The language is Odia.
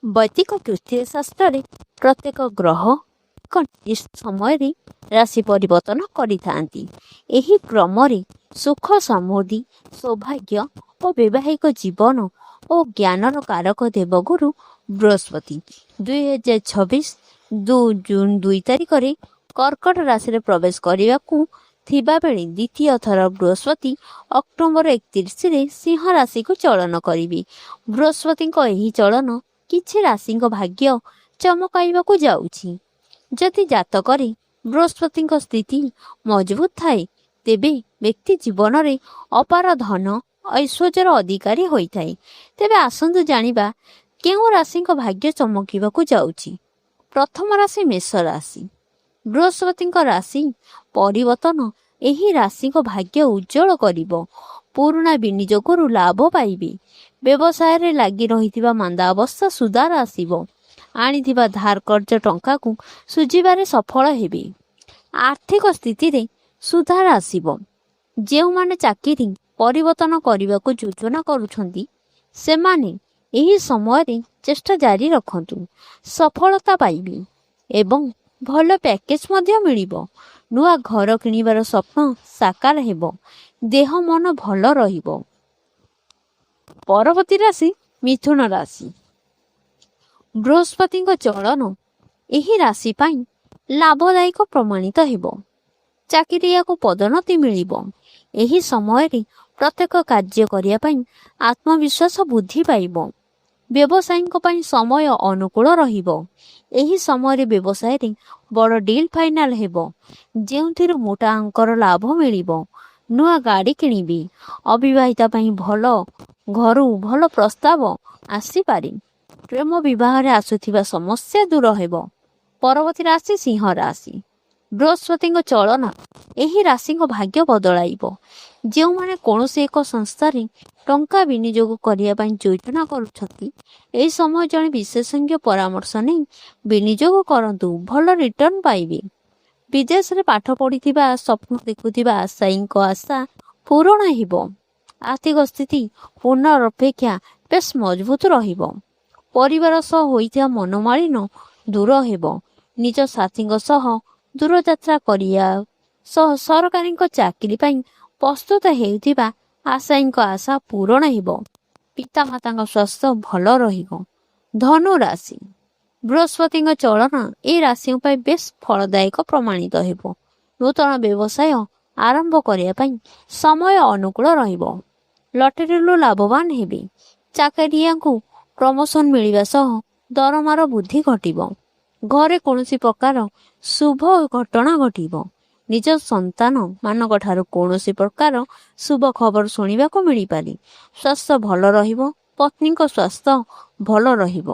ବୈଦିକ ଜ୍ୟୋତିଷ ଶାସ୍ତ୍ରରେ ପ୍ରତ୍ୟେକ ଗ୍ରହ ଏକ ନିର୍ଦ୍ଦିଷ୍ଟ ସମୟରେ ରାଶି ପରିବର୍ତ୍ତନ କରିଥାନ୍ତି। ଏହି କ୍ରମରେ ସୁଖ ସମୃଦ୍ଧି ସୌଭାଗ୍ୟ ଓ ବୈବାହିକ ଜୀବନ ଓ ଜ୍ଞାନର କାରକ ଦେବଗୁରୁ ବୃହସ୍ପତି 2026 ଜୁନ୍ 2 ତାରିଖରେ କର୍କଟ ରାଶିରେ ପ୍ରବେଶ କରିବାକୁ ଥିବାବେଳେ ଦ୍ୱିତୀୟ ଥର ବୃହସ୍ପତି ଅକ୍ଟୋବର 31ରେ ସିଂହ ରାଶିକୁ ଚଳନ କରିବେ। ବୃହସ୍ପତିଙ୍କ ଏହି ଚଳନ କିଛି ରାଶିଙ୍କ ଭାଗ୍ୟ ଚମକାଇବାକୁ ଯାଉଛି। ଯଦି ଜାତକରେ ବୃହସ୍ପତିଙ୍କ ସ୍ଥିତି ମଜବୁତ ଥାଏ ତେବେ ବ୍ୟକ୍ତି ଜୀବନରେ ଅପାର ଧନ ଐଶ୍ୱର୍ଯ୍ୟର ଅଧିକାରୀ ହୋଇଥାଏ। ତେବେ ଆସନ୍ତୁ ଜାଣିବା କେଉଁ ରାଶିଙ୍କ ଭାଗ୍ୟ ଚମକିବାକୁ ଯାଉଛି। ପ୍ରଥମ ରାଶି ମେଷ ରାଶି। ବୃହସ୍ପତିଙ୍କ ରାଶି ପରିବର୍ତ୍ତନ ଏହି ରାଶିଙ୍କ ଭାଗ୍ୟ ଉଜ୍ଜଳ କରିବ। ପୁରୁଣା ବିନିଯୋଗରୁ ଲାଭ ପାଇବେ। ବ୍ୟବସାୟରେ ଲାଗି ରହିଥିବା ମାନ୍ଦା ଅବସ୍ଥା ସୁଧାର ଆସିବ। ଆଣିଥିବା ଧାର କର୍ଜ ଟଙ୍କାକୁ ସୁଝିବାରେ ସଫଳ ହେବେ। ଆର୍ଥିକ ସ୍ଥିତିରେ ସୁଧାର ଆସିବ। ଯେଉଁମାନେ ଚାକିରି ପରିବର୍ତ୍ତନ କରିବାକୁ ଯୋଜନା କରୁଛନ୍ତି ସେମାନେ ଏହି ସମୟରେ ଚେଷ୍ଟା ଜାରି ରଖନ୍ତୁ। ସଫଳତା ପାଇବେ ଏବଂ ଭଲ ପ୍ୟାକେଜ ମଧ୍ୟ ମିଳିବ। ନୂଆ ଘର କିଣିବାର ସ୍ୱପ୍ନ ସାକାର ହେବ। ଦେହ ମନ ଭଲ ରହିବ। ପରବର୍ତ୍ତୀ ରାଶି ମିଥୁନ ରାଶି। ବୃହସ୍ପତିଙ୍କ ଚଳନ ଏହି ରାଶି ପାଇଁ ଲାଭଦାୟକ ପ୍ରମାଣିତ ହେବ। ଚାକିରିଆକୁ ପଦୋନ୍ନତି ମିଳିବ। ଏହି ସମୟରେ ପ୍ରତ୍ୟେକ କାର୍ଯ୍ୟ କରିବା ପାଇଁ ଆତ୍ମବିଶ୍ୱାସ ବୃଦ୍ଧି ପାଇବ। ବ୍ୟବସାୟୀଙ୍କ ପାଇଁ ସମୟ ଅନୁକୂଳ ରହିବ। ଏହି ସମୟରେ ବ୍ୟବସାୟରେ ବଡ଼ ଡିଲ୍ ଫାଇନାଲ ହେବ ଯେଉଁଥିରୁ ମୋଟା ଅଙ୍କର ଲାଭ ମିଳିବ। ନୂଆ ଗାଡ଼ି କିଣିବେ। ଅବିବାହିତା ପାଇଁ ଭଲ ଘରୁ ଭଲ ପ୍ରସ୍ତାବ ଆସିପାରେ। ପ୍ରେମ ବିବାହରେ ଆସୁଥିବା ସମସ୍ୟା ଦୂର ହେବ। ପରବର୍ତ୍ତୀ ରାଶି ସିଂହ ରାଶି। ବୃହସ୍ପତିଙ୍କ ଚଳନ ଏହି ରାଶିଙ୍କ ଭାଗ୍ୟ ବଦଳାଇବ। ଯେଉଁମାନେ କୌଣସି ଏକ ସଂସ୍ଥାରେ ଟଙ୍କା ବିନିଯୋଗ କରିବା ପାଇଁ ଯୋଜନା କରୁଛନ୍ତି ଏହି ସମୟ ଜଣେ ବିଶେଷଜ୍ଞ ପରାମର୍ଶ ନେଇ ବିନିଯୋଗ କରନ୍ତୁ। ଭଲ ରିଟର୍ଣ୍ଣ ପାଇବେ। ବିଦେଶରେ ପାଠ ପଢ଼ିଥିବା ସ୍ୱପ୍ନ ଦେଖୁଥିବା ଆଶାୟୀଙ୍କ ଆଶା ପୂରଣ ହେବ। ଆର୍ଥିକ ସ୍ଥିତି ପୂର୍ଣ୍ଣ ଅପେକ୍ଷା ବେଶ ମଜବୁତ ରହିବ। ପରିବାର ସହ ହୋଇଥିବା ମନୋମାଳିନ୍ୟ ଦୂର ହେବ। ନିଜ ସାଥୀଙ୍କ ସହ ଦୂରଯାତ୍ରା କରିବା ସହ ସରକାରୀଙ୍କ ଚାକିରି ପାଇଁ ପ୍ରସ୍ତୁତ ହେଉଥିବା ଆଶାୟୀଙ୍କ ଆଶା ପୂରଣ ହେବ। ପିତାମାତାଙ୍କ ସ୍ୱାସ୍ଥ୍ୟ ଭଲ ରହିବ। ଧନୁ ରାଶି। ବୃହସ୍ପତିଙ୍କ ଚଳନ ଏହି ରାଶିଙ୍କ ପାଇଁ ବେଶ ଫଳଦାୟକ ପ୍ରମାଣିତ ହେବ। ନୂତନ ବ୍ୟବସାୟ ଆରମ୍ଭ କରିବା ପାଇଁ ସମୟ ଅନୁକୂଳ ରହିବ। ଲଟେରୀରୁ ଲାଭବାନ ହେବେ। ଚାକିରିଆଙ୍କୁ ପ୍ରମୋସନ ମିଳିବା ସହ ଦରମାର ବୃଦ୍ଧି ଘଟିବ। ଘରେ କୌଣସି ପ୍ରକାର ଶୁଭ ଘଟଣା ଘଟିବ। ନିଜ ସନ୍ତାନ ମାନଙ୍କ ଠାରୁ କୌଣସି ପ୍ରକାର ଶୁଭ ଖବର ଶୁଣିବାକୁ ମିଳିପାରେ। ସ୍ୱାସ୍ଥ୍ୟ ଭଲ ରହିବ। ପତ୍ନୀଙ୍କ ସ୍ୱାସ୍ଥ୍ୟ ଭଲ ରହିବ।